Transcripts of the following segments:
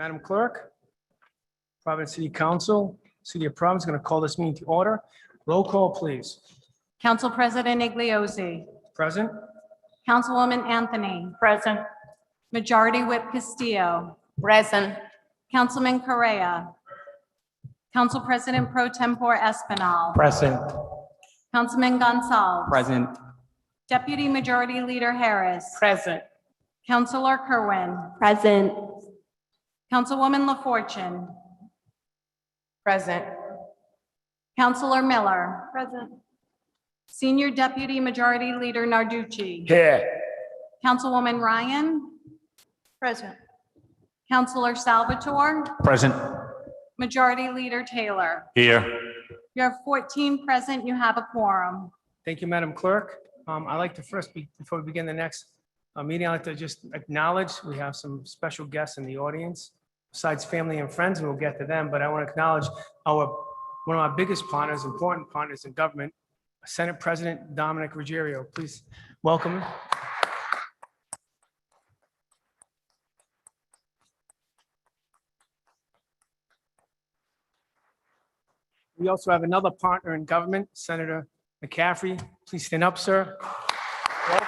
Madam Clerk, Providence City Council, City of Providence, going to call this meeting to order. Roll call, please. Council President Igliozzi. Present. Councilwoman Anthony. Present. Majority Whip Castillo. Present. Councilman Correa. Council President Pro Tempore Espinal. Present. Councilman Gonzalez. Present. Deputy Majority Leader Harris. Present. Councilor Kerwin. Present. Councilwoman LaFortune. Present. Councilor Miller. Present. Senior Deputy Majority Leader Narducci. Here. Councilwoman Ryan. Present. Councilor Salvatore. Present. Majority Leader Taylor. Here. You have 14 present. You have a quorum. Thank you, Madam Clerk. I'd like to first, before we begin the next meeting, I'd like to just acknowledge we have some special guests in the audience, besides family and friends, and we'll get to them. But I want to acknowledge one of our biggest partners, important partners in government, Senate President Dominic Ruggiero. Please welcome him. We also have another partner in government, Senator McCaffrey. Please stand up, sir. Welcome.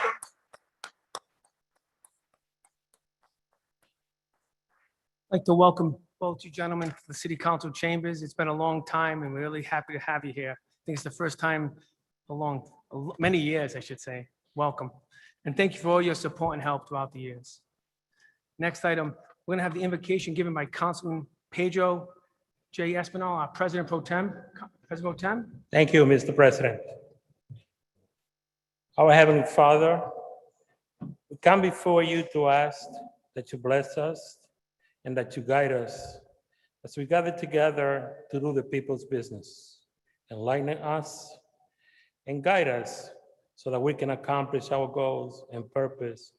I'd like to welcome both you gentlemen to the City Council chambers. It's been a long time and we're really happy to have you here. I think it's the first time many years, I should say. Welcome. And thank you for all your support and help throughout the years. Next item, we're gonna have the invocation given by Councilman Pedro J. Espinal, our President Pro Tem. President Pro Tem. Thank you, Mr. President. Our Heavenly Father, we come before you to ask that you bless us and that you guide us as we gather together to do the people's business. Enlighten us and guide us so that we can accomplish our goals and purpose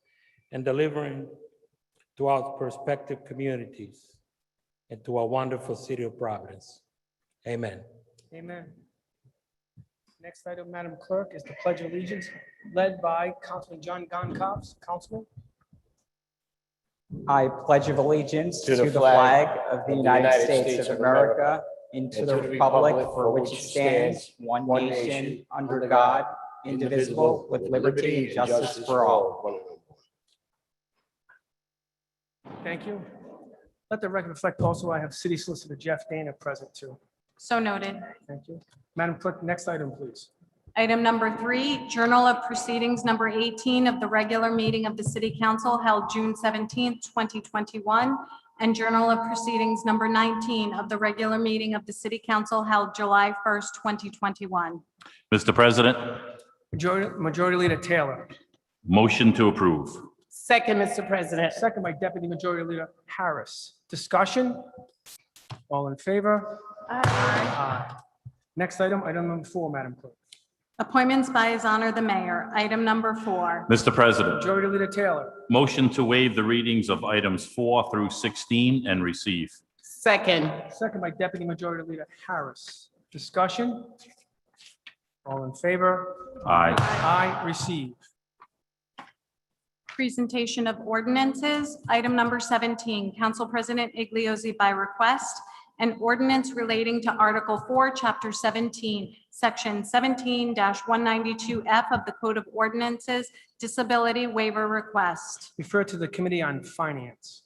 and delivering to our prospective communities and to our wonderful city of Providence. Amen. Amen. Next item, Madam Clerk, is the Pledge of Allegiance, led by Councilman John Goncalves. Councilman. I pledge of allegiance to the flag of the United States of America and to the republic for which it stands, one nation, under God, indivisible, with liberty and justice for all. Thank you. Let the record reflect also I have City Solicitor Jeff Dana present too. So noted. Thank you. Madam Clerk, next item, please. Item number 3, Journal of Proceedings number 18 of the regular meeting of the City Council held June 17, 2021, and Journal of Proceedings number 19 of the regular meeting of the City Council held July 1st, 2021. Mr. President, Majority Leader Taylor. motion to approve. Second, Mr. President. Second by Deputy Majority Leader Harris. Discussion? All in favor? Aye. Next item, item number 4, Madam Clerk. Appointments by His Honor the Mayor. Item number 4. Mr. President, Majority Leader Taylor. motion to waive the readings of items 4 through 16 and receive. Second. Second by Deputy Majority Leader Harris. Discussion? All in favor? Aye. Aye. Receive. Presentation of ordinances. Item number 17, Council President Igliozzi by request, an ordinance relating to Article 4, Chapter 17, Section 17-192F of the Code of Ordinances, Disability Waiver Request. Refer to the Committee on Finance.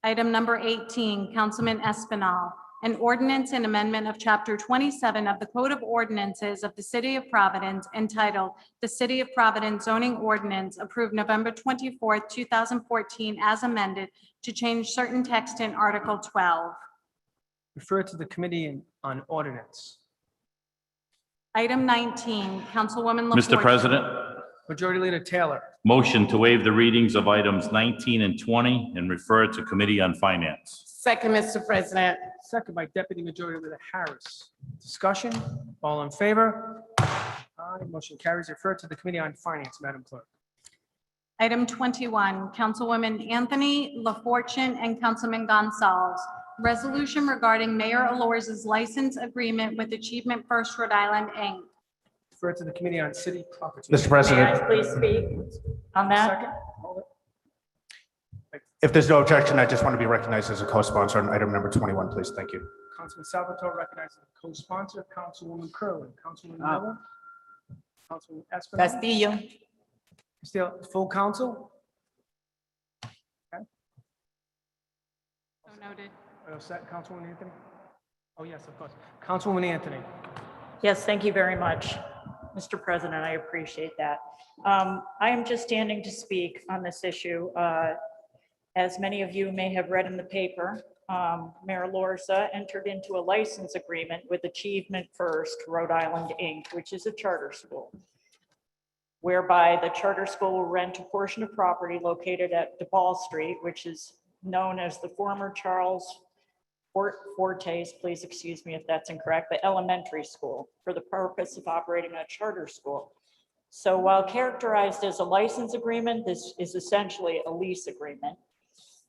Item number 18, Councilman Espinal, an ordinance and amendment of Chapter 27 of the Code of Ordinances of the City of Providence entitled The City of Providence Zoning Ordinance approved November 24th, 2014 as amended to change certain text in Article 12. Refer to the Committee on Ordinance. Item 19, Councilwoman LaFortune. Mr. President, Majority Leader Taylor. motion to waive the readings of items 19 and 20 and refer to Committee on Finance. Second, Mr. President. Second by Deputy Majority Leader Harris. Discussion? All in favor? Aye. Motion carries. Refer to the Committee on Finance, Madam Clerk. Item 21, Councilwoman Anthony, LaFortune, and Councilman Gonzalez. Resolution regarding Mayor Alor's license agreement with Achievement First Rhode Island, Inc. Refer to the Committee on City Property. Mr. President. May I please speak on that? Second. Hold it. If there's no objection, I just want to be recognized as a co-sponsor on item number 21, please. Thank you. Councilman Salvatore recognizes the co-sponsor, Councilwoman Curley, Councilman Miller, Councilman Espinal. Castillo. Still, full council? So noted. All set, Councilwoman Anthony? Oh, yes, of course. Councilwoman Anthony. Yes, thank you very much, Mr. President. I appreciate that. I am just standing to speak on this issue. As many of you may have read in the paper, Mayor Lorza entered into a license agreement with Achievement First Rhode Island, Inc., which is a charter school, whereby the charter school will rent a portion of property located at DePaul Street, which is known as the former Charles Fortes, please excuse me if that's incorrect, but elementary school, for the purpose of operating a charter school. So while characterized as a license agreement, this is essentially a lease agreement.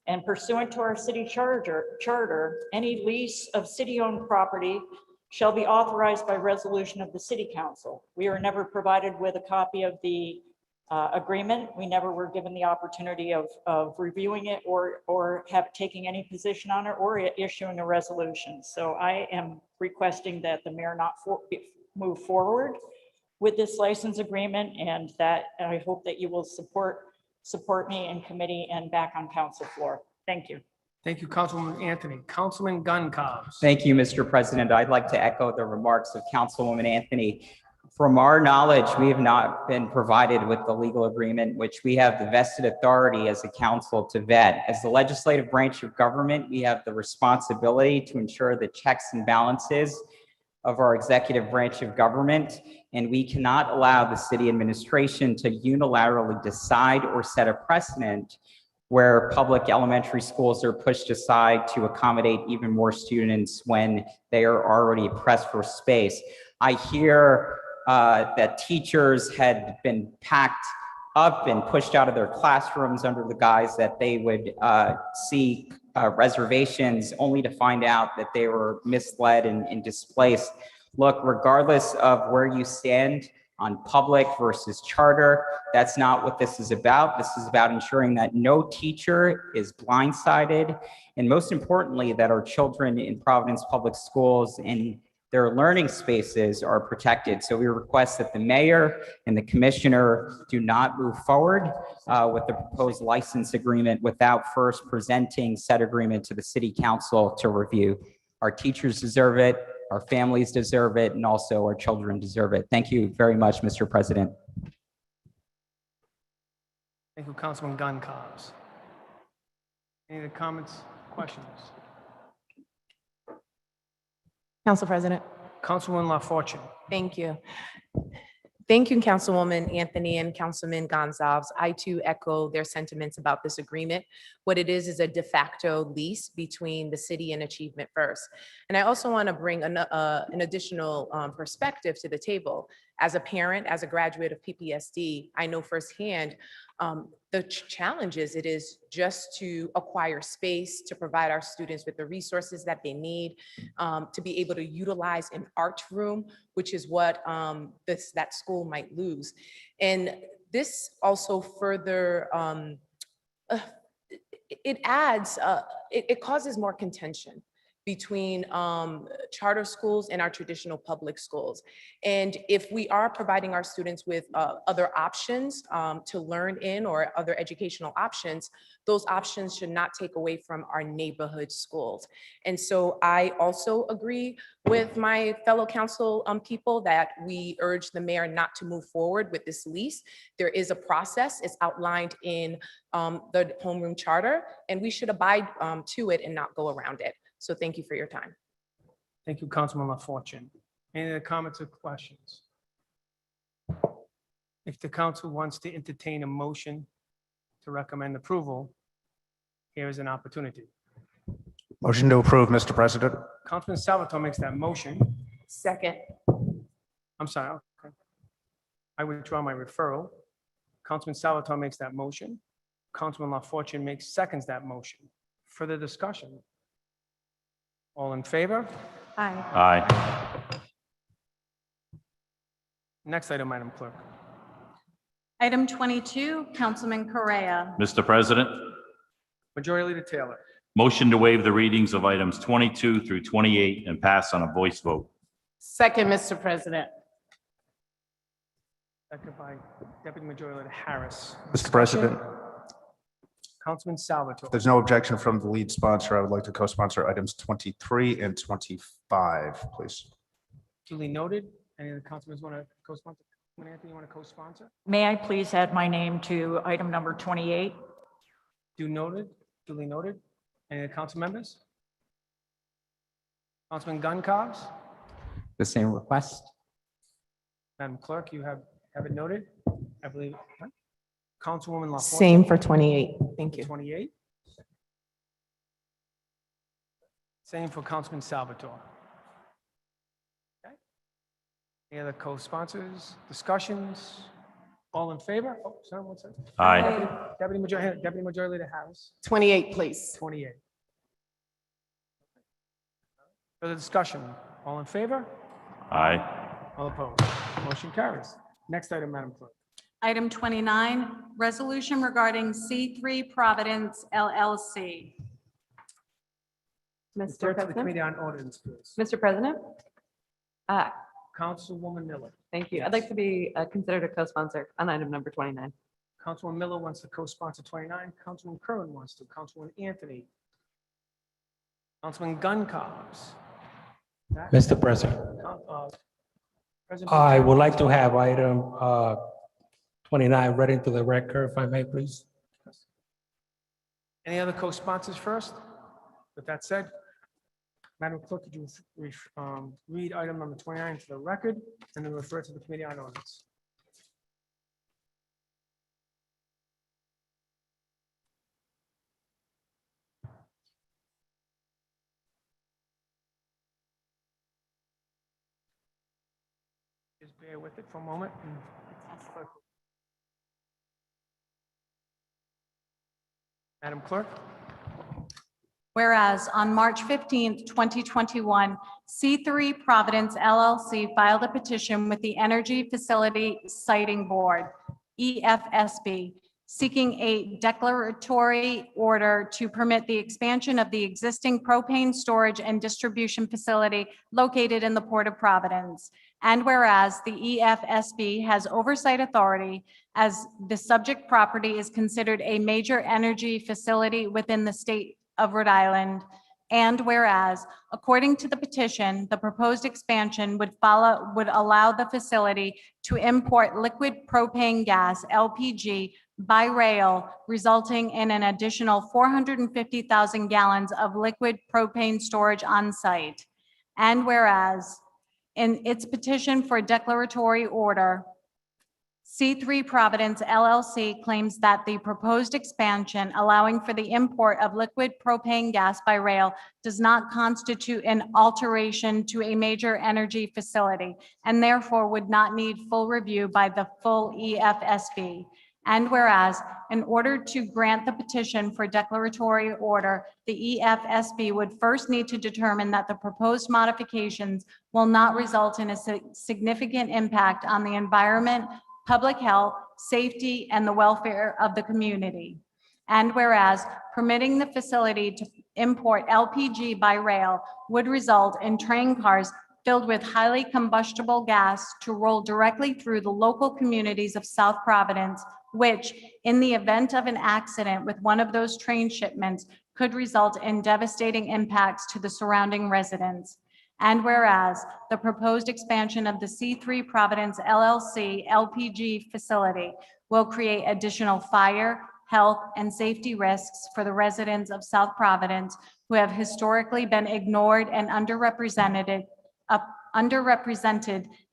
And pursuant to our city charter, any lease of city-owned property shall be authorized by resolution of the city council. We were never provided with a copy of the agreement. We never were given the opportunity of reviewing it or taking any position on it or issuing a resolution. So I am requesting that the mayor not move forward with this license agreement, and that I hope that you will support me in committee and back on council floor. Thank you. Thank you, Councilwoman Anthony. Councilman Goncalves. Thank you, Mr. President. I'd like to echo the remarks of Councilwoman Anthony. From our knowledge, we have not been provided with the legal agreement, which we have the vested authority as a council to vet. As the legislative branch of government, we have the responsibility to ensure the checks and balances of our executive branch of government, and we cannot allow the city administration to unilaterally decide or set a precedent where public elementary schools are pushed aside to accommodate even more students when they are already pressed for space. I hear that teachers had been packed up and pushed out of their classrooms under the guise that they would seek reservations, only to find out that they were misled and displaced. Look, regardless of where you stand on public versus charter, that's not what this is about. This is about ensuring that no teacher is blindsided, and most importantly, that our children in Providence Public Schools and their learning spaces are protected. So we request that the mayor and the commissioner do not move forward with the proposed license agreement without first presenting said agreement to the city council to review. Our teachers deserve it, our families deserve it, and also our children deserve it. Thank you very much, Mr. President. Thank you, Councilman Goncalves. Any other comments, questions? Council President. Councilwoman LaFortune. Thank you. Thank you, Councilwoman Anthony and Councilman Gonzalez. I too echo their sentiments about this agreement. What it is a de facto lease between the city and Achievement First. And I also want to bring an additional perspective to the table. As a parent, as a graduate of PPSD, I know firsthand the challenges it is just to acquire space, to provide our students with the resources that they need, to be able to utilize an art room, which is what that school might lose. And this also further, it causes more contention between charter schools and our traditional public schools. And if we are providing our students with other options to learn in or other educational options, those options should not take away from our neighborhood schools. And so I also agree with my fellow council people that we urge the mayor not to move forward with this lease. There is a process, it's outlined in the homeroom charter, and we should abide to it and not go around it. So thank you for your time. Thank you, Councilman LaFortune. Any other comments or questions? If the council wants to entertain a motion to recommend approval, here is an opportunity. Motion to approve, Mr. President. Councilman Salvatore makes that motion. Second. I'm sorry, okay. I withdraw my referral. Councilman Salvatore makes that motion. Councilman LaFortune seconds that motion. Further discussion? All in favor? Aye. Aye. Next item, Madam Clerk. Item 22, Councilman Correa. Mr. President, Majority Leader Taylor. Motion to waive the readings of items 22 through 28 and pass on a voice vote. Second, Mr. President. Second by Deputy Majority Leader Harris. Mr. President, Councilman Salvatore. if there's no objection from the lead sponsor, I would like to co-sponsor items 23 and 25, please. Duly noted. Any of the councilmen want to co-sponsor? Councilman Anthony, you want to co-sponsor? May I please add my name to item number 28? Duly noted. Any of the council members? Councilman Guncobs? The same request. Madam Clerk, you have it noted, I believe. Councilwoman LaForte. Same for 28. Thank you. 28. Same for Councilman Salvatore. Okay. Any other co-sponsors, discussions? All in favor? Oh, sorry, one second. Aye. Deputy Majority Leader Harris, 28, please. 28. Further discussion? All in favor? Aye. All opposed? Motion carries. Next item, Madam Clerk. Item 29, resolution regarding C3 Providence LLC. Refer Mr. to the President, Committee on Ordinance, please. Mr. President, Councilwoman Miller. thank you. I'd like to be considered a co-sponsor on item number 29. Councilwoman Miller wants to co-sponsor 29. Councilman Curran wants to. Councilman Anthony. Councilman Guncobs. Mr. President, President. I would like to have item 29 read into the record, if I may, please. Any other co-sponsors first? With that said, Madam Clerk, could you read item number 29 to the record and then refer to the Committee on Ordinance? Just bear with it for a moment. Madam Clerk? Whereas on March 15th, 2021, C3 Providence LLC filed a petition with the Energy Facility Siting Board, EFSB, seeking a declaratory order to permit the expansion of the existing propane storage and distribution facility located in the Port of Providence. And whereas the EFSB has oversight authority as the subject property is considered a major energy facility within the state of Rhode Island. And whereas, according to the petition, the proposed expansion would allow the facility to import liquid propane gas, LPG, by rail, resulting in an additional 450,000 gallons of liquid propane storage on site. And whereas, in its petition for declaratory order, C3 Providence LLC claims that the proposed expansion allowing for the import of liquid propane gas by rail does not constitute an alteration to a major energy facility and therefore would not need full review by the full EFSB. And whereas, in order to grant the petition for declaratory order, the EFSB would first need to determine that the proposed modifications will not result in a significant impact on the environment, public health, safety, and the welfare of the community. And whereas permitting the facility to import LPG by rail would result in train cars filled with highly combustible gas to roll directly through the local communities of South Providence, which, in the event of an accident with one of those train shipments, could result in devastating impacts to the surrounding residents. And whereas the proposed expansion of the C3 Providence LLC LPG facility will create additional fire, health, and safety risks for the residents of South Providence who have historically been ignored and underrepresented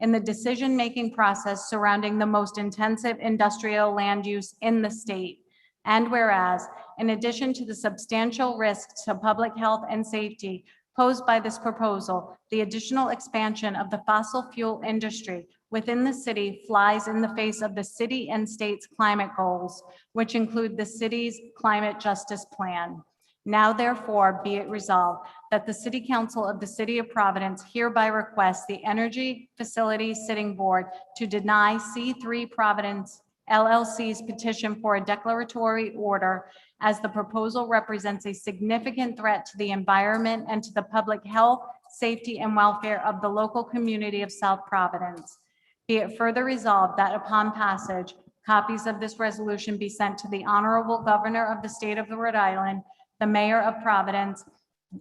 in the decision-making process surrounding the most intensive industrial land use in the state. And whereas, in addition to the substantial risks to public health and safety posed by this proposal, the additional expansion of the fossil fuel industry within the city flies in the face of the city and state's climate goals, which include the city's climate justice plan. Now therefore be it resolved that the City Council of the City of Providence hereby requests the Energy Facility Sitting Board to deny C3 Providence LLC's petition for a declaratory order as the proposal represents a significant threat to the environment and to the public health, safety, and welfare of the local community of South Providence. Be it further resolved that upon passage, copies of this resolution be sent to the Honorable Governor of the State of Rhode Island, the Mayor of Providence,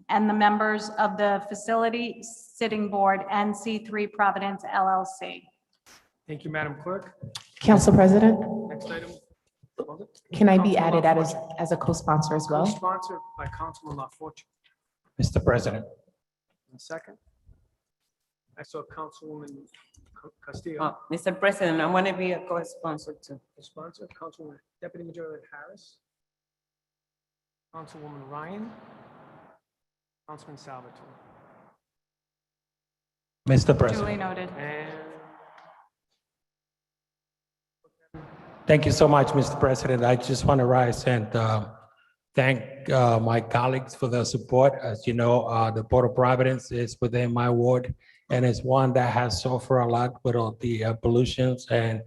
and the members of the Facility Sitting Board, NC3 Providence LLC. Thank you, Madam Clerk. Council President, Next item. can I be Councilman added LaFortune. as a co-sponsor as well? Co-sponsored by Councilman LaFortune. Mr. President. And second. I saw Councilwoman Castillo. Mr. President, I want to be a co-sponsor too. Co-sponsor, Councilwoman Deputy Majority Leader Harris. Councilwoman Ryan. Councilman Salvatore. Mr. Duly President. noted. And Thank you so much, Mr. President. I just want to rise and thank my colleagues for their support. As you know, the Port of Providence is within my ward, and it's one that has suffered a lot with all the pollutions and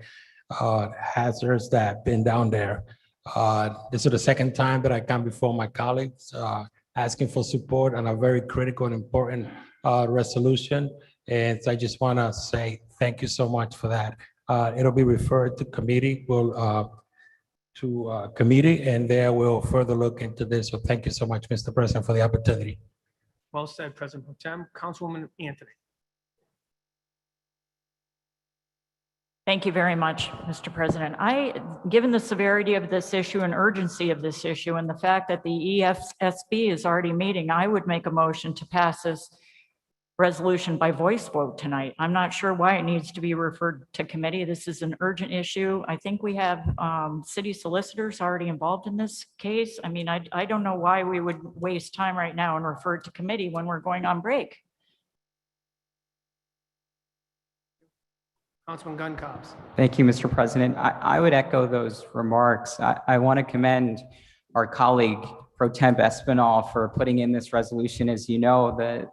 hazards that have been down there. This is the second time that I come before my colleagues asking for support on a very critical and important resolution. And so I just want to say thank you so much for that. It'll be referred to committee, committee, and there we'll further look into this. So thank you so much, Mr. President, for the opportunity. well said, President Pro Tem. Councilwoman Anthony. Thank you very much, Mr. President. Given the severity of this issue and urgency of this issue and the fact that the EFSB is already meeting, I would make a motion to pass this resolution by voice vote tonight. I'm not sure why it needs to be referred to committee. This is an urgent issue. I think we have city solicitors already involved in this case. I mean, I don't know why we would waste time right now and refer it to committee when we're going on break. Councilman Guncobs. Thank you, Mr. President. I would echo those remarks. I want to commend our colleague Pro Temp Espinal for putting in this resolution. As you know, the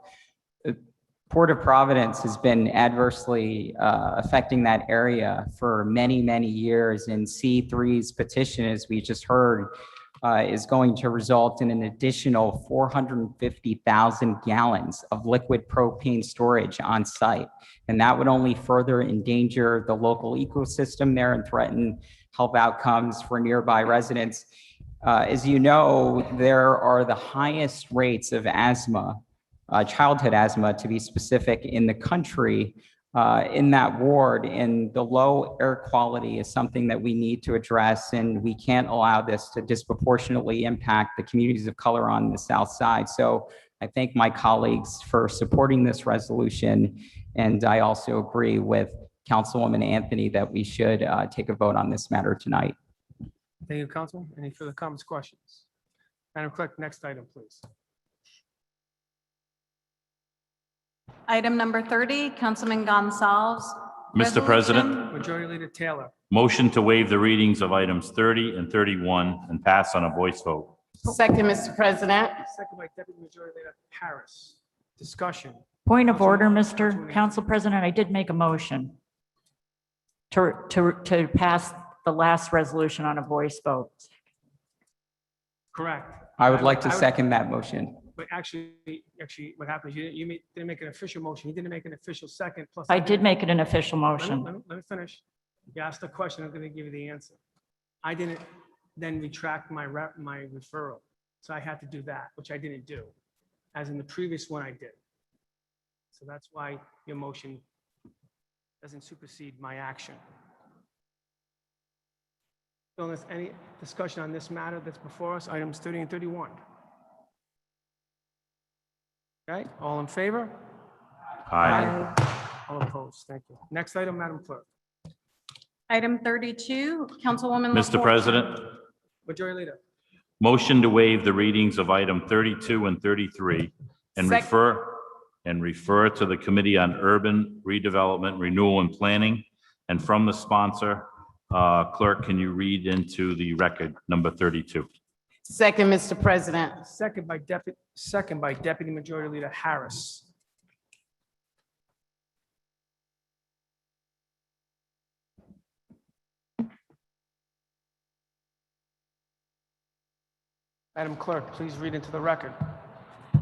Port of Providence has been adversely affecting that area for many, many years. And C3's petition, as we just heard, is going to result in an additional 450,000 gallons of liquid propane storage on site. And that would only further endanger the local ecosystem there and threaten health outcomes for nearby residents. As you know, there are the highest rates of asthma, childhood asthma to be specific, in the country in that ward, and the low air quality is something that we need to address, and we can't allow this to disproportionately impact the communities of color on the south side. So I thank my colleagues for supporting this resolution, and I also agree with Councilwoman Anthony that we should take a vote on this matter tonight. Thank you, Councilman. Any further comments, questions? Madam Clerk, next item, please. Item number 30, Councilman Gonzalez. Mr. President, Resolution. Majority Leader Taylor. motion to waive the readings of items 30 and 31 and pass on a voice vote. Second, Mr. President. Second by Deputy Majority Leader Harris. Discussion. Point of order, Councilman Mr. Council President, I did make a motion to pass the last resolution on a voice vote. Correct. I would like to I would- second that motion. But actually, what happened is didn't make an official motion. You didn't make an official second. Plus, I did make it an official motion. Let me finish. You asked the question, I'm going to give you the answer. I didn't then retract my referral. So I had to do that, which I didn't do. As in the previous one, I did. So that's why your motion doesn't supersede my action. So unless any discussion on this matter that's before us, items 30 and 31. Okay, all in favor? Aye. All opposed, thank you. Next item, Madam Clerk. Item 32, Councilwoman. Mr. LaFortune. President, Majority Leader. motion to waive the readings of item 32 and 33 and Sec- refer to the Committee on Urban Redevelopment, Renewal and Planning. And from the sponsor, clerk, can you read into the record number 32? Second, Mr. President. Second by Deputy Majority Leader Harris. Madam Clerk, please read into the record.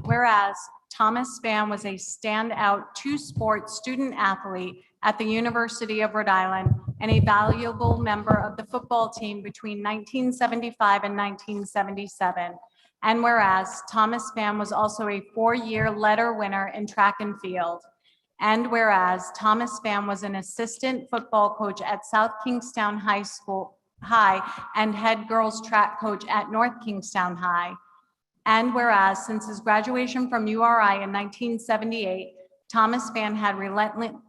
Whereas Thomas Spann was a standout two-sport student athlete at the University of Rhode Island and a valuable member of the football team between 1975 and 1977. And whereas Thomas Spann was also a four-year letter winner in track and field. And whereas Thomas Spann was an assistant football coach at South Kingstown High and head girls track coach at North Kingstown High. And whereas since his graduation from URI in 1978, Thomas Spann had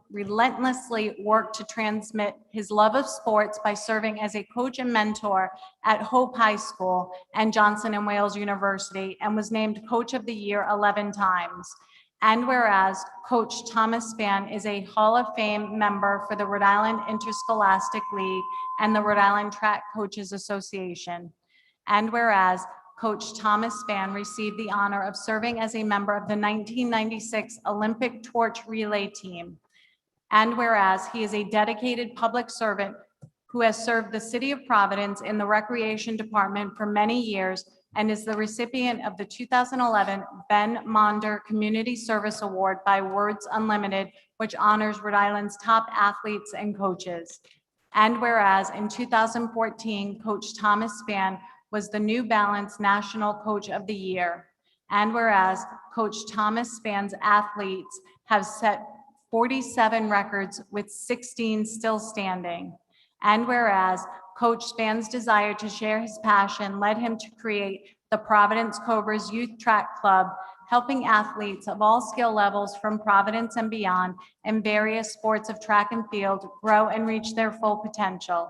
relentlessly worked to transmit his love of sports by serving as a coach and mentor at Hope High School and Johnson & Wales University, and was named Coach of the Year 11 times. And whereas Coach Thomas Spann is a Hall of Fame member for the Rhode Island Interscholastic League and the Rhode Island Track Coaches Association. And whereas Coach Thomas Spann received the honor of serving as a member of the 1996 Olympic torch relay team. And whereas he is a dedicated public servant who has served the city of Providence in the Recreation Department for many years and is the recipient of the 2011 Ben Monder Community Service Award by Words Unlimited, which honors Rhode Island's top athletes and coaches. And whereas in 2014, Coach Thomas Spann was the New Balance National Coach of the Year. And whereas Coach Thomas Spann's athletes have set 47 records with 16 still standing. And whereas Coach Spann's desire to share his passion led him to create the Providence Cobras Youth Track Club, helping athletes of all skill levels from Providence and beyond in various sports of track and field grow and reach their full potential.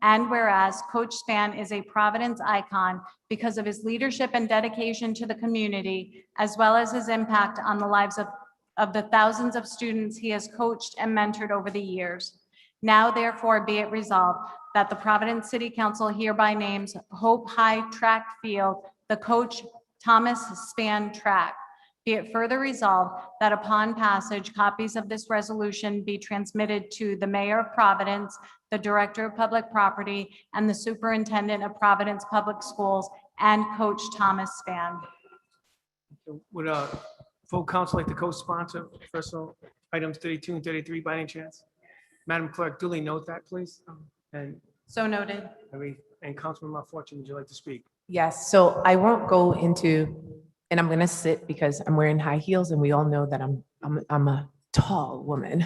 And whereas Coach Spann is a Providence icon because of his leadership and dedication to the community, as well as his impact on the lives of the thousands of students he has coached and mentored over the years. Now therefore be it resolved that the Providence City Council hereby names Hope High Track Field the Coach Thomas Spann Track. Be it further resolved that upon passage, copies of this resolution be transmitted to the Mayor of Providence, the Director of Public Property, and the Superintendent of Providence Public Schools, and Coach Thomas Spann. Would full council like to co-sponsor personal items 32 and 33 by any chance? Madam Clerk, duly note that, please. And So noted. Councilman LaFortune, would you like to speak? Yes, so I won't go into, and I'm going to sit because I'm wearing high heels and we all know that I'm a tall woman.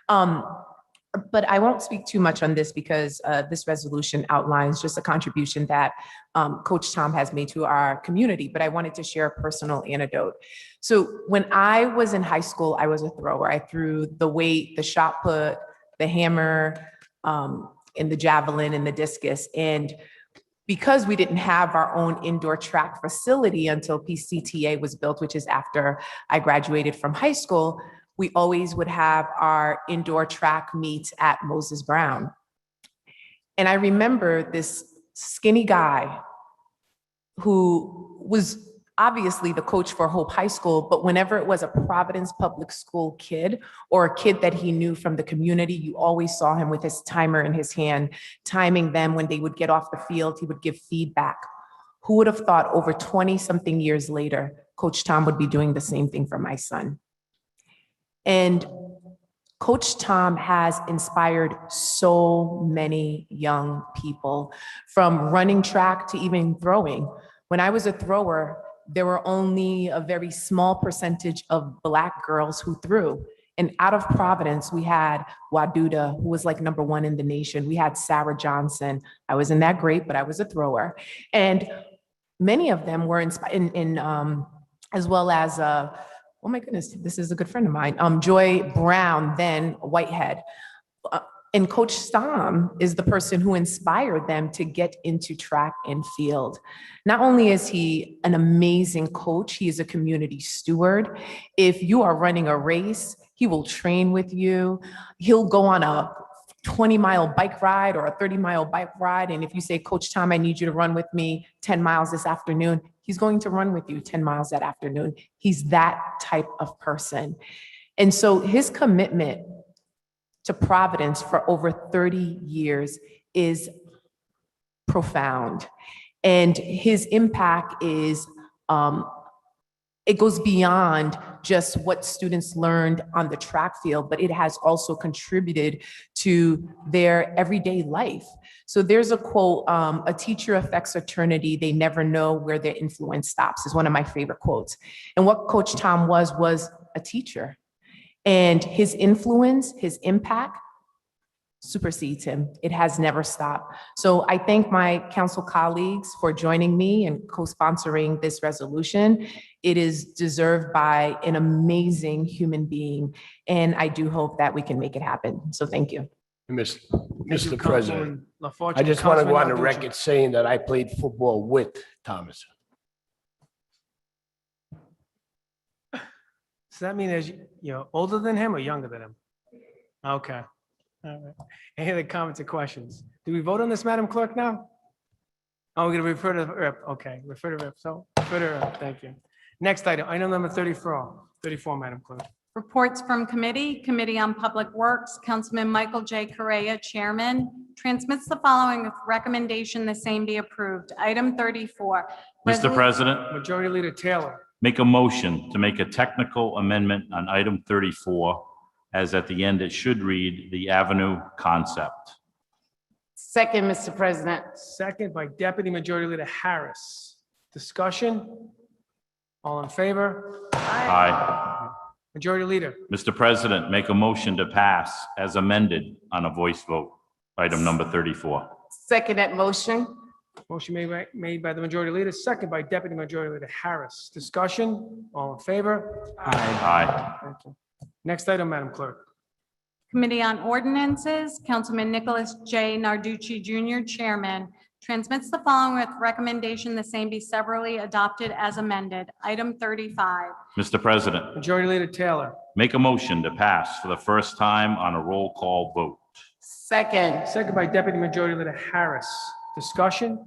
But I won't speak too much on this because this resolution outlines just a contribution that Coach Tom has made to our community, but I wanted to share a personal anecdote. So when I was in high school, I was a thrower. I threw the weight, the shot put, the hammer, and the javelin and the discus. And because we didn't have our own indoor track facility until PCTA was built, which is after I graduated from high school, we always would have our indoor track meets at Moses Brown. And I remember this skinny guy who was obviously the coach for Hope High School, but whenever it was a Providence Public School kid or a kid that he knew from the community, you always saw him with his timer in his hand, timing them when they would get off the field, he would give feedback. Who would have thought over 20-something years later, Coach Tom would be doing the same thing for my son? And Coach Tom has inspired so many young people, from running track to even throwing. When I was a thrower, there were only a very small percentage of Black girls who threw. And out of Providence, we had Waduda, who was like #1 in the nation. We had Sarah Johnson. I wasn't that great, but I was a thrower. And many of them were inspired as well as, oh my goodness, this is a good friend of mine, Joy Brown, then Whitehead. And Coach Tom is the person who inspired them to get into track and field. Not only is he an amazing coach, he is a community steward. If you are running a race, he will train with you. He'll go on a 20-mile bike ride or a 30-mile bike ride. And if you say, Coach Tom, I need you to run with me 10 miles this afternoon, he's going to run with you 10 miles that afternoon. He's that type of person. And so his commitment to Providence for over 30 years is profound. And his impact is, it goes beyond just what students learned on the track field, but it has also contributed to their everyday life. So there's a quote, a teacher affects eternity. They never know where their influence stops, is one of my favorite quotes. And what Coach Tom was a teacher. And his influence, his impact supersedes him. It has never stopped. So I thank my council colleagues for joining me and co-sponsoring this resolution. It is deserved by an amazing human being, and I do hope that we can make it happen. So thank you. Thank you, Mr. President, Councilwoman LaFortune. I just want to go on the Councilman Narducci. record saying that I played football with Thomas. Does that mean you're older than him or younger than him? Okay. All right. Any other comments or questions? Do we vote on this, Madam Clerk, now? Oh, we're going to refer to the rep. Okay, refer to rep. So refer to rep. Thank you. Next item number 34, Madam Clerk. Reports from committee. Committee on Public Works, Councilman Michael J. Correa, Chairman, transmits the following with recommendation the same be approved. Item 34. Mr. President, Majority Leader Taylor. make a motion to make a technical amendment on item 34, as at the end it should read the avenue concept. Second, Mr. President. Second by Deputy Majority Leader Harris. Discussion? All in favor? Aye. Majority Leader. Mr. President, make a motion to pass as amended on a voice vote, item number 34. Second that motion. Motion made by the Majority Leader, second by Deputy Majority Leader Harris. Discussion? All in favor? Aye. Thank you. Next item, Madam Clerk. Committee on Ordinances, Councilman Nicholas J. Narducci Jr., Chairman, transmits the following with recommendation the same be severally adopted as amended. Item 35. Mr. President, Majority Leader Taylor. make a motion to pass for the first time on a roll call vote. Second. Second by Deputy Majority Leader Harris. Discussion?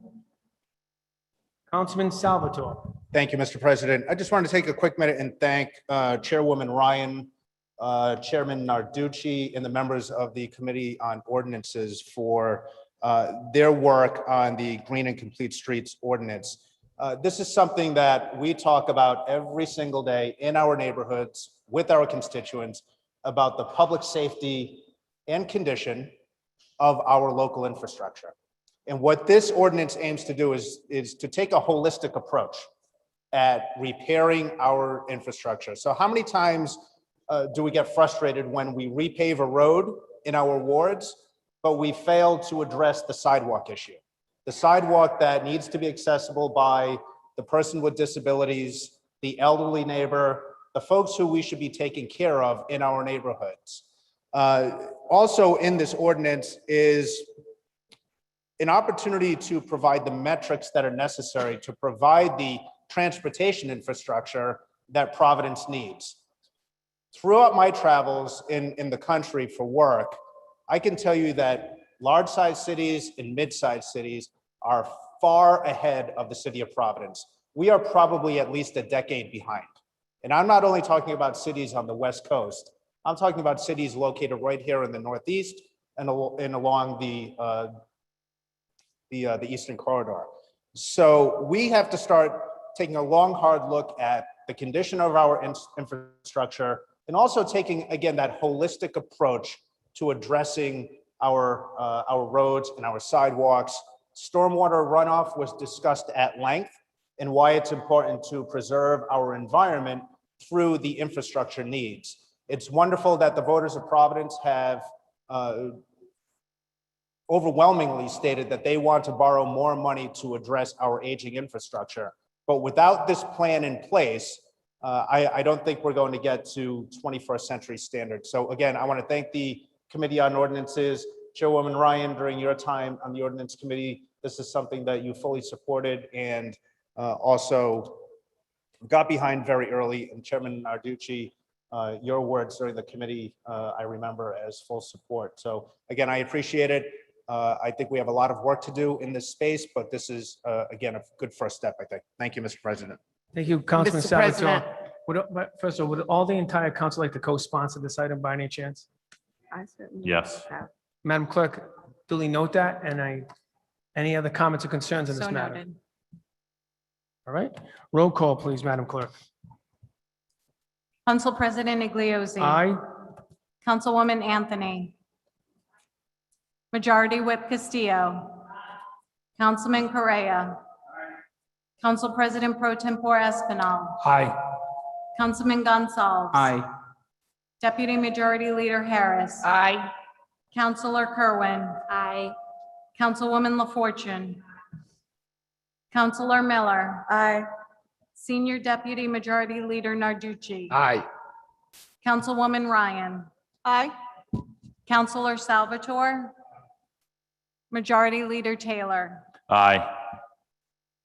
Councilman Salvatore. Thank you, Mr. President. I just wanted to take a quick minute and thank Chairwoman Ryan, Chairman Narducci, and the members of the Committee on Ordinances for their work on the Green and Complete Streets Ordinance. This is something that we talk about every single day in our neighborhoods with our constituents about the public safety and condition of our local infrastructure. And what this ordinance aims to do is to take a holistic approach at repairing our infrastructure. So how many times do we get frustrated when we repave a road in our wards, but we fail to address the sidewalk issue? The sidewalk that needs to be accessible by the person with disabilities, the elderly neighbor, the folks who we should be taking care of in our neighborhoods. Also in this ordinance is an opportunity to provide the metrics that are necessary to provide the transportation infrastructure that Providence needs. Throughout my travels in the country for work, I can tell you that large-sized cities and mid-sized cities are far ahead of the city of Providence. We are probably at least a decade behind. And I'm not only talking about cities on the West Coast, I'm talking about cities located right here in the Northeast and along the Eastern Corridor. So we have to start taking a long, hard look at the condition of our infrastructure and also taking, again, that holistic approach to addressing our roads and our sidewalks. Stormwater runoff was discussed at length and why it's important to preserve our environment through the infrastructure needs. It's wonderful that the voters of Providence have overwhelmingly stated that they want to borrow more money to address our aging infrastructure. But without this plan in place, I don't think we're going to get to 21st century standards. So again, I want to thank the Committee on Ordinances, Chairwoman Ryan, during your time on the Ordinance Committee. This is something that you fully supported and also got behind very early. And Chairman Narducci, your words during the committee, I remember as full support. So again, I appreciate it. I think we have a lot of work to do in this space, but this is, again, a good first step, I think. Thank you, Mr. President. Thank you, Councilman Mr. Salvatore. President. First of all, would all the entire council like to co-sponsor this item by any chance? I certainly Yes. have. Madam Clerk, duly note that, and Any other comments or concerns on this So matter? noted. All right, roll call, please, Madam Clerk. Council President Igliozzi. Aye. Councilwoman Anthony. Majority Whip Castillo. Councilman Correa. Council President Pro Tempore Espinal. Aye. Councilman Gonzalez. Aye. Deputy Majority Leader Harris. Aye. Councilor Kerwin. Aye. Councilwoman LaFortune. Councilor Miller. Aye. Senior Deputy Majority Leader Narducci. Aye. Councilwoman Ryan. Aye. Councilor Salvatore. Majority Leader Taylor. Aye.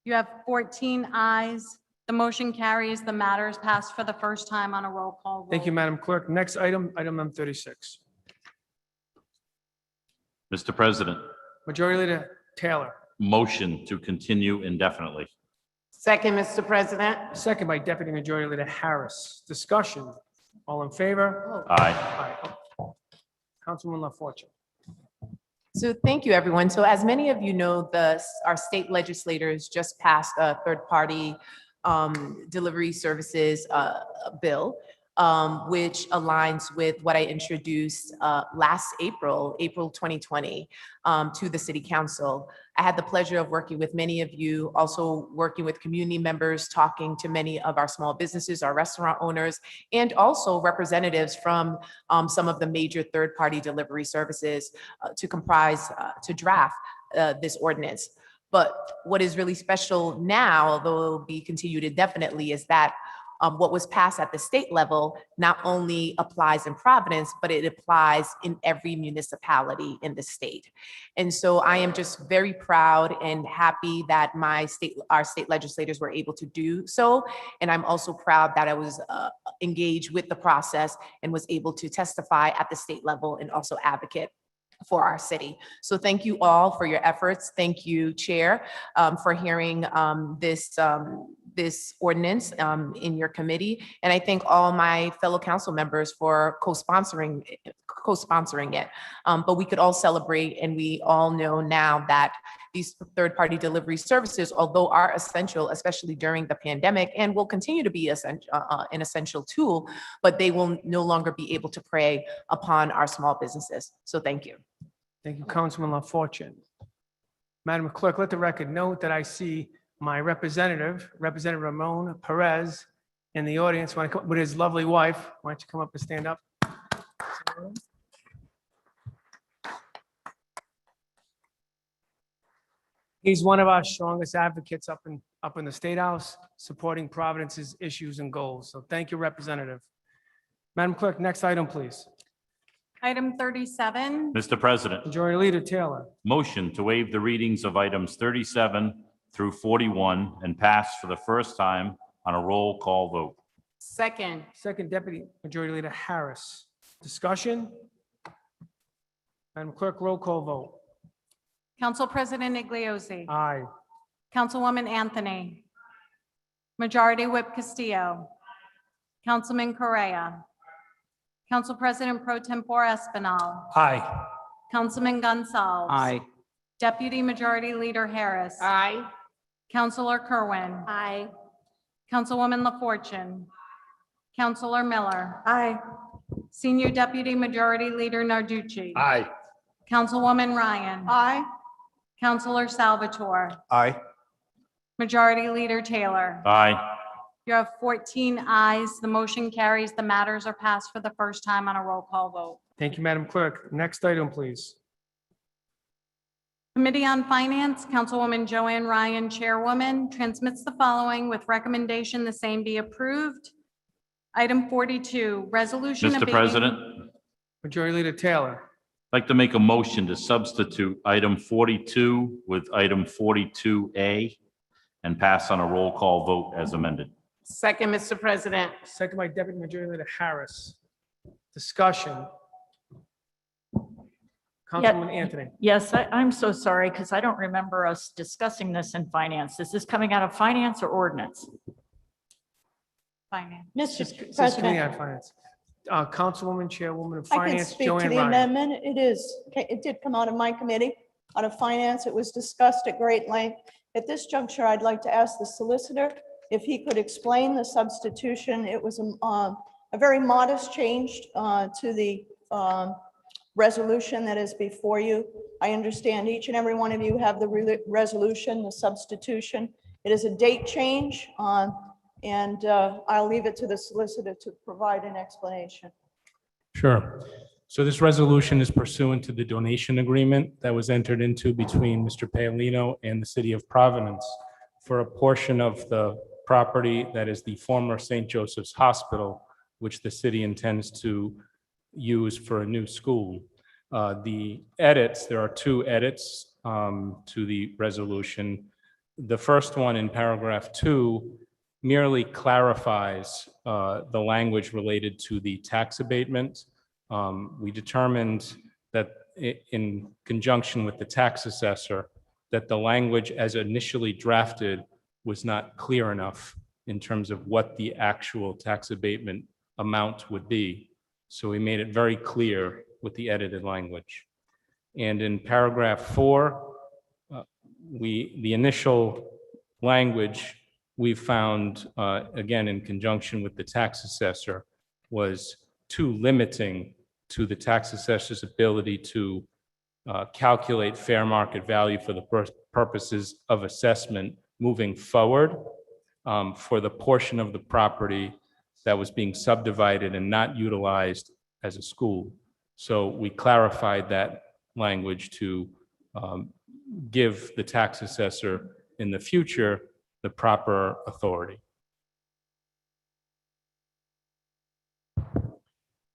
You have 14 ayes. The motion carries. The matter is passed for the first time on a roll call vote. Thank you, Madam Clerk. Next item, item number 36. Mr. President, Majority Leader Taylor, motion to continue indefinitely. Second, Mr. President. second by Deputy Majority Leader Harris. Discussion. All in favor? Aye. Aye. Councilwoman LaFortune. So thank you, everyone. So as many of you know, our state legislators just passed a third-party delivery services bill, which aligns with what I introduced last April 2020, to the City Council. I had the pleasure of working with many of you, also working with community members, talking to many of our small businesses, our restaurant owners, and also representatives from some of the major third-party delivery services to draft this ordinance. But what is really special now, although it will be continued indefinitely, is that what was passed at the state level not only applies in Providence, but it applies in every municipality in the state. And so I am just very proud and happy that our state legislators were able to do so. And I'm also proud that I was engaged with the process and was able to testify at the state level and also advocate for our city. So thank you all for your efforts. Thank you, Chair, for hearing this ordinance in your committee. And I thank all my fellow council members for co-sponsoring it. But we could all celebrate, and we all know now that these third-party delivery services, although are essential, especially during the pandemic, and will continue to be an essential tool, but they will no longer be able to prey upon our small businesses. So thank you. Thank you, Councilman LaFortune. Madam Clerk, let the record note that I see my Representative Ramon Perez in the audience with his lovely wife. Why don't you come up and stand up? He's one of our strongest advocates up in the State House, supporting Providence's issues and goals. So thank you, Representative. Madam Clerk, next item, please. Item 37. Mr. President, Majority Leader Taylor. motion to waive the readings of items 37 through 41 and pass for the first time on a roll call vote. Second. Second Deputy Majority Leader Harris. Discussion? Madam Clerk, roll call vote. Council President Igliozzi. Aye. Councilwoman Anthony. Majority Whip Castillo. Councilman Correa. Council President Pro Tempore Espinal. Aye. Councilman Gonzalez. Aye. Deputy Majority Leader Harris. Aye. Councilor Kerwin. Aye. Councilwoman LaFortune. Councilor Miller. Aye. Senior Deputy Majority Leader Narducci. Aye. Councilwoman Ryan. Aye. Councilor Salvatore. Aye. Majority Leader Taylor. Aye. You have 14 ayes. The motion carries. The matters are passed for the first time on a roll call vote. Thank you, Madam Clerk. Next item, please. Committee on Finance, Councilwoman Joanne Ryan, Chairwoman, transmits the following with recommendation the same be approved. Item 42, resolution. Mr. abating- President, Majority Leader Taylor. I'd like to make a motion to substitute item 42 with item 42A and pass on a roll call vote as amended. Second, Mr. President. Second by Deputy Majority Leader Harris. Discussion. Councilwoman Anthony. Yes, I'm so sorry because I don't remember us discussing this in finance. Is this coming out of finance or ordinance? Finance. This is Committee President, on Finance. Councilwoman, Chairwoman of I can Finance, speak to Joanne the Ryan. amendment. It did come out of my committee. out of finance. It was discussed at great length. At this juncture, I'd like to ask the solicitor if he could explain the substitution. It was a very modest change to the resolution that is before you. I understand each and every one of you have the resolution, the substitution. It is a date change, and I'll leave it to the solicitor to provide an explanation. Sure. So this resolution is pursuant to the donation agreement that was entered into between Mr. Paolino and the city of Providence for a portion of the property that is the former St. Joseph's Hospital, which the city intends to use for a new school. The edits, there are two edits to the resolution. The first one in paragraph 2 merely clarifies the language related to the tax abatement. We determined that in conjunction with the tax assessor, that the language as initially drafted was not clear enough in terms of what the actual tax abatement amount would be. So we made it very clear with the edited language. And in paragraph 4, the initial language we found, again, in conjunction with the tax assessor, was too limiting to the tax assessor's ability to calculate fair market value for the purposes of assessment moving forward for the portion of the property that was being subdivided and not utilized as a school. So we clarified that language to give the tax assessor in the future the proper authority.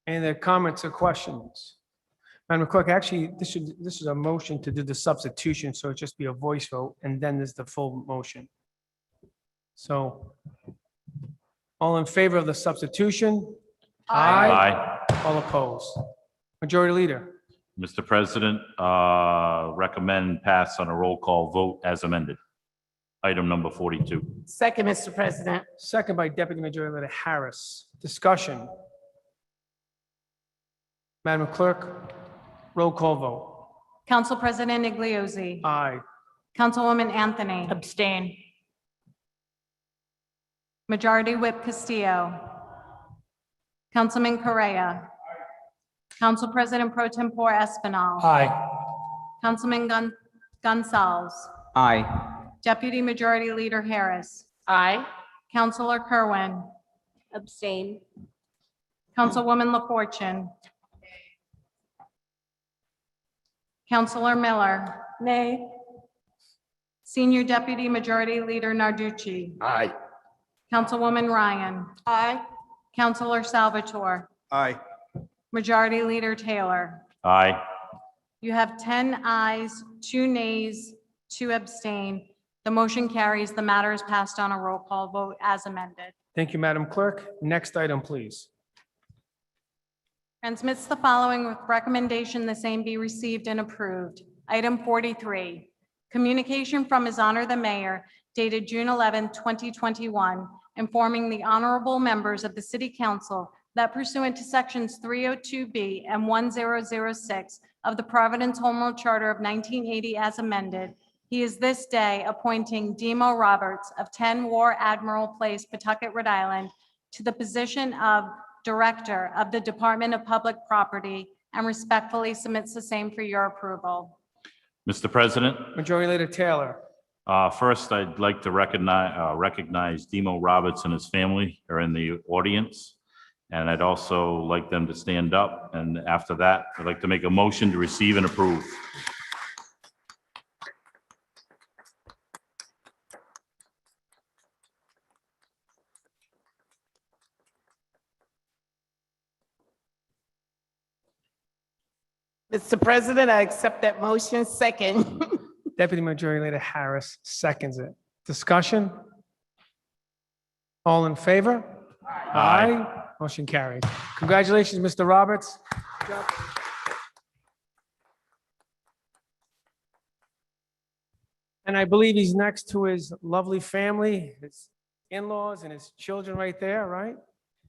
Any other comments or questions? Madam Clerk, actually, this is a motion to do the substitution, so it just be a voice vote, and then there's the full motion. So, all in favor of the substitution? Aye. All opposed? Majority Leader? Mr. President, recommend pass on a roll call vote as amended. Item number 42. Second, Mr. President. Second by Deputy Majority Leader Harris. Discussion. Madam Clerk, roll call vote. Council President Igliozzi. Aye. Councilwoman Anthony. Abstain. Majority Whip Castillo. Councilman Correa. Council President Pro Tempore Espinal. Aye. Councilman Gonzalez. Aye. Deputy Majority Leader Harris. Aye. Councilor Kerwin. Abstain. Councilwoman LaFortune. Councilor Miller. Nay. Senior Deputy Majority Leader Narducci. Aye. Councilwoman Ryan. Aye. Councilor Salvatore. Aye. Majority Leader Taylor. Aye. You have 10 ayes, 2 nays, 2 abstain. The motion carries. The matter is passed on a roll call vote as amended. Thank you, Madam Clerk. Next item, please. Transmits the following with recommendation the same be received and approved. Item 43, communication from His Honor the Mayor dated June 11, 2021, informing the honorable members of the City Council that pursuant to Sections 302B and 1006 of the Providence Home Rule Charter of 1980 as amended, he is this day appointing Demo Roberts of 10 War Admiral Place, Pawtucket, Rhode Island, to the position of Director of the Department of Public Property and respectfully submits the same for your approval. Mr. President, Majority Leader Taylor. first, I'd like to recognize Demo Roberts and his family are in the audience. And I'd also like them to stand up. And after that, I'd like to make a motion to receive and approve. Mr. President, I accept that motion. Second. Deputy Majority Leader Harris seconds it. Discussion? All in favor? Aye. Motion carried. Congratulations, Mr. Roberts. Good job. And I believe he's next to his lovely family, his in-laws and his children right there, right?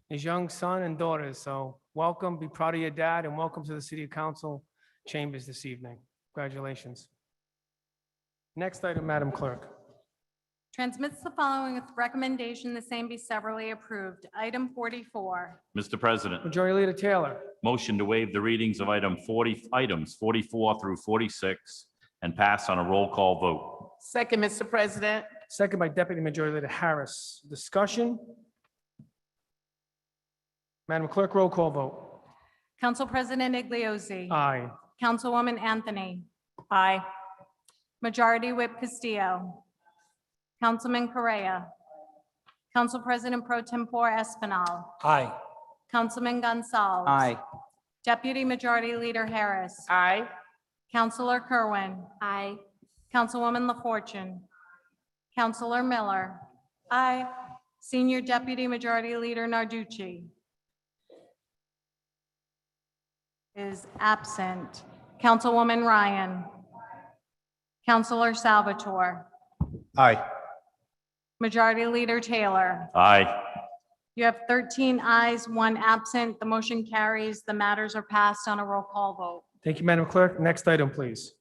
His young son and daughters. So welcome, be proud of your dad, and welcome to the City Council chambers this evening. Congratulations. Next item, Madam Clerk. Transmits the following with recommendation the same be severally approved. Item 44. Mr. President, Majority Leader Taylor. motion to waive the readings of items 44 through 46 and pass on a roll call vote. Second, Mr. President. Second by Deputy Majority Leader Harris. Discussion? Madam Clerk, roll call vote. Council President Igliozzi. Aye. Councilwoman Anthony. Aye. Majority Whip Castillo. Councilman Correa. Council President Pro Tempore Espinal. Aye. Councilman Gonzalez. Aye. Deputy Majority Leader Harris. Aye. Councilor Kerwin. Aye. Councilwoman LaFortune. Councilor Miller. Aye. Senior Deputy Majority Leader Narducci is absent. Councilwoman Ryan. Councilor Salvatore. Aye. Majority Leader Taylor. Aye. You have 13 ayes, 1 absent. The motion carries. The matters are passed on a roll call vote. Thank you, Madam Clerk. Next item, please.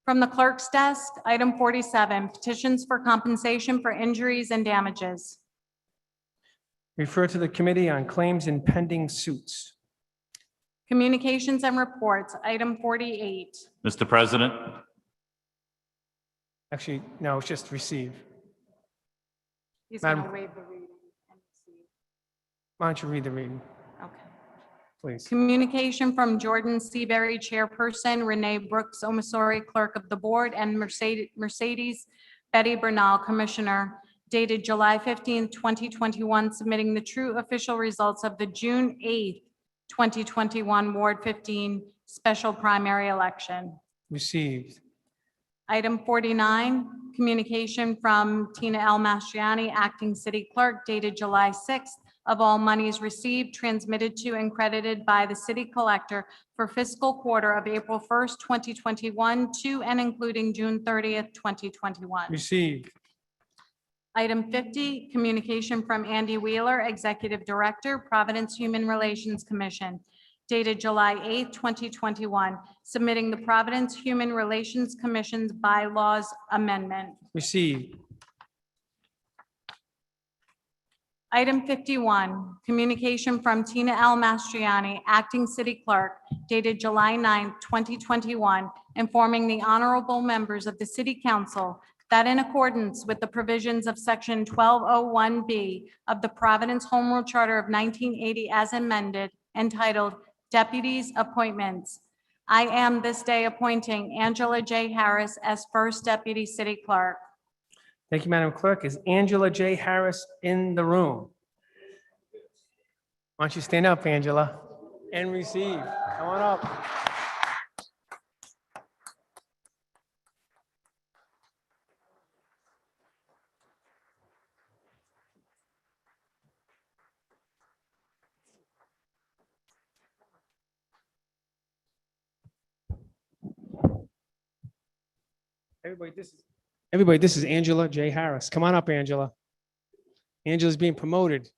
From the clerk's desk, item 47, petitions for compensation for injuries and damages. Refer to the Committee on Claims and Pending Suits. Communications and reports, item 48. Mr. President, Actually, no, it's just receive. He's going to Madam- waive the reading. and receive. Why don't you read the reading, Okay. please? Communication from Jordan Seabury, Chairperson, Renee Brooks Omisori, Clerk of the Board, and Mercedes Betty Bernal, Commissioner, dated July 15, 2021, submitting the true official results of the June 8, 2021 Ward 15 special primary election. Received. Item 49, communication from Tina L. Mastriani, Acting City Clerk, dated July 6th, of all monies received, transmitted to, and credited by the City Collector for fiscal quarter of April 1st, 2021 to and including June 30th, 2021. Received. Item 50, communication from Andy Wheeler, Executive Director, Providence Human Relations Commission, dated July 8, 2021, submitting the Providence Human Relations Commission's bylaws amendment. Received. Item 51, communication from Tina L. Mastriani, Acting City Clerk, dated July 9, 2021, informing the honorable members of the City Council that in accordance with the provisions of Section 1201B of the Providence Home Rule Charter of 1980 as amended, entitled Deputies Appointments, I am this day appointing Angela J. Harris as First Deputy City Clerk. Thank you, Madam Clerk. Is Angela J. Harris in the room? Why don't you stand up, Angela, and receive? Come on up. Everybody, this is Angela J. Harris. Come on up, Angela. Angela's being promoted.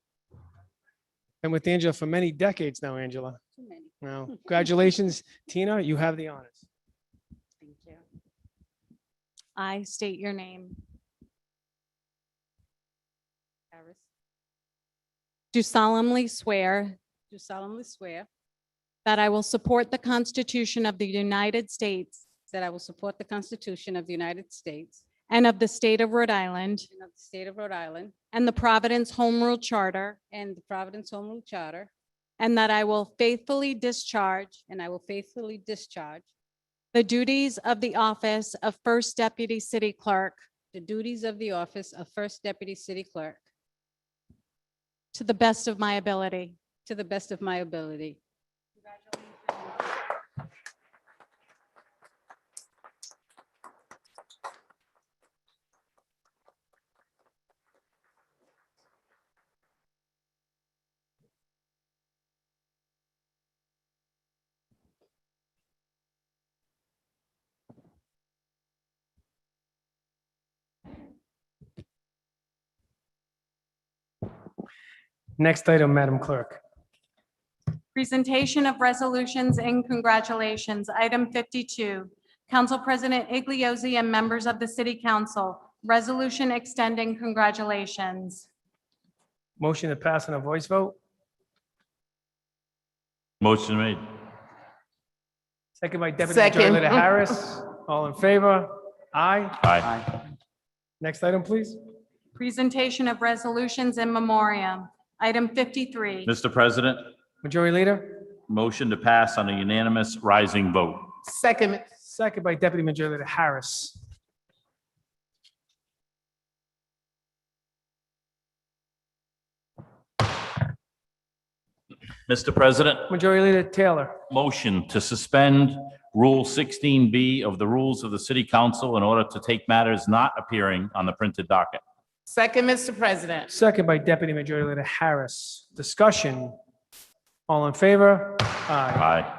Been with Angela for many decades now, Angela. Too many. Now, congratulations, Tina. You have the honors. Thank you. I state your name. Harris. Do solemnly swear Do solemnly swear that I will support the Constitution of the United States that I will support the Constitution of the United States and of the State of Rhode Island and of the State of Rhode Island and the Providence Home Rule Charter, and the Providence Home Rule Charter, and that I will faithfully discharge and I will faithfully discharge the duties of the office of First Deputy City Clerk the duties of the office of First Deputy City Clerk to the best of my ability. to the best of my ability. Next item, Madam Clerk. Presentation of resolutions and congratulations. Item 52, Council President Igliozzi and members of the City Council, resolution extending congratulations. Motion to pass on a voice vote. Motion made. Second by Deputy Majority Second. Leader Harris. All in favor? Aye. Aye. Next item, please. Presentation of resolutions in memoriam. Item 53. Mr. President, Majority Leader. motion to pass on a unanimous rising vote. Second, Second by Deputy Majority Leader Harris. Mr. President, Majority Leader Taylor. motion to suspend Rule 16B of the Rules of the City Council in order to take matters not appearing on the printed docket. second, Mr. President. Second by Deputy Majority Leader Harris. Discussion. All in favor? Aye. Aye.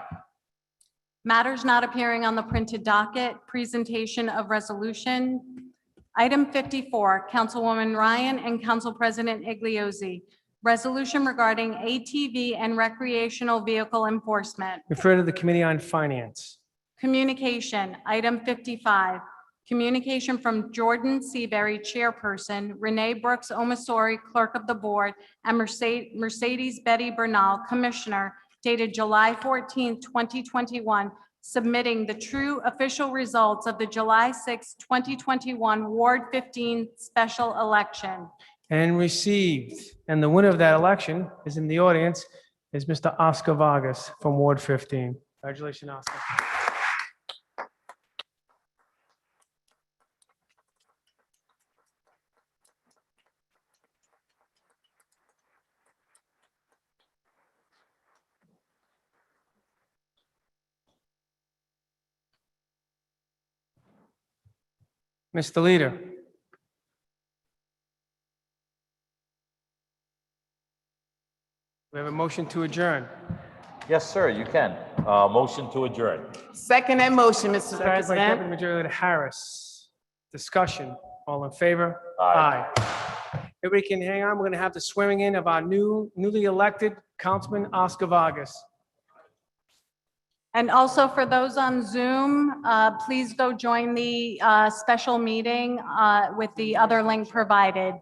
Matters not appearing on the printed docket, presentation of resolution. Item 54, Councilwoman Ryan and Council President Igliozzi. Resolution regarding ATV and recreational vehicle enforcement. Refer to the Committee on Finance. Communication, item 55. Communication from Jordan Seabury, Chairperson, Renee Brooks Omasori, Clerk of the Board, and Mercedes Betty Bernal, Commissioner, dated July 14, 2021, submitting the true official results of the July 6, 2021 Ward 15 special election. And received. And the winner of that election is in the audience, is Mr. Oscar Vargas from Ward 15. Congratulations, Oscar. Mr. Leader. We have a motion to adjourn. Yes, sir, you can. Motion to adjourn. Second that motion, Mr. Second by Deputy President. Majority Leader Harris. Discussion. All in favor? Aye. Everybody can hang on. We're going to have the swearing in of our newly elected Councilman Oscar Vargas. And also for those on Zoom, please go join the special meeting with the other link provided.